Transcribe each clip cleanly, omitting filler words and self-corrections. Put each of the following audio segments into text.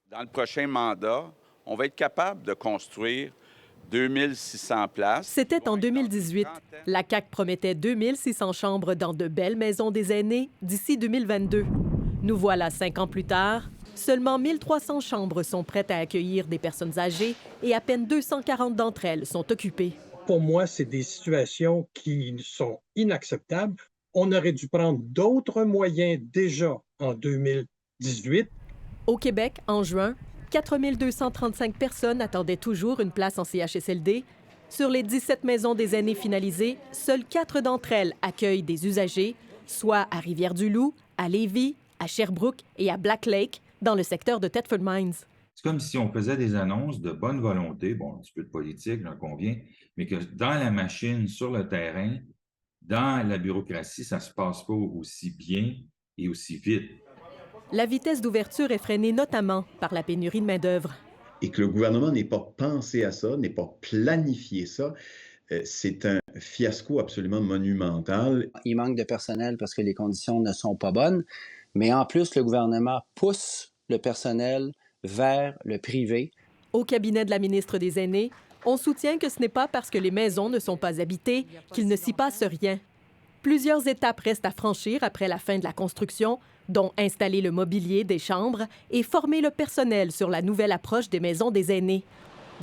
Dans le prochain mandat, on va être capable de construire 2600 places. C'était en 2018. La CAQ promettait 2600 chambres dans de belles maisons des aînés d'ici 2022. Nous voilà 5 ans plus tard. Seulement 1300 chambres sont prêtes à accueillir des personnes âgées et à peine 240 d'entre elles sont occupées. Pour moi, c'est des situations qui sont inacceptables. On aurait dû prendre d'autres moyens déjà en 2018. Au Québec, en juin, 4 235 personnes attendaient toujours une place en CHSLD. Sur les 17 maisons des aînés finalisées, seules 4 d'entre elles accueillent des usagers, soit à Rivière-du-Loup, à Lévis, à Sherbrooke et à Black Lake, dans le secteur de Thetford Mines. C'est comme si on faisait des annonces de bonne volonté, bon, un petit peu de politique, j'en conviens, mais que dans la machine, sur le terrain, dans la bureaucratie, ça ne se passe pas aussi bien et aussi vite. La vitesse d'ouverture est freinée notamment par la pénurie de main-d'œuvre. Et que le gouvernement n'ait pas pensé à ça, n'ait pas planifié ça, c'est un fiasco absolument monumental. Il manque de personnel parce que les conditions ne sont pas bonnes, mais en plus, le gouvernement pousse le personnel vers le privé. Au cabinet de la ministre des Aînés, on soutient que ce n'est pas parce que les maisons ne sont pas habitées qu'il ne s'y passe rien. Plusieurs étapes restent à franchir après la fin de la construction, dont installer le mobilier des chambres et former le personnel sur la nouvelle approche des maisons des aînés.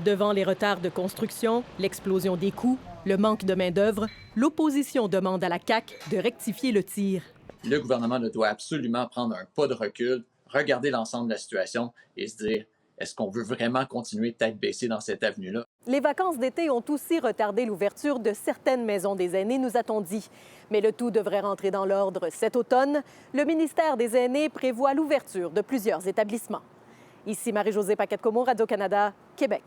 Devant les retards de construction, l'explosion des coûts, le manque de main-d'œuvre, l'opposition demande à la CAQ de rectifier le tir. Le gouvernement doit absolument prendre un pas de recul, regarder l'ensemble de la situation et se dire, est-ce qu'on veut vraiment continuer tête baissée dans cette avenue-là? Les vacances d'été ont aussi retardé l'ouverture de certaines maisons des aînés, nous a-t-on dit. Mais le tout devrait rentrer dans l'ordre cet automne. Le ministère des Aînés prévoit l'ouverture de plusieurs établissements. Ici Marie-Josée Paquette-Comeau, Radio-Canada, Québec.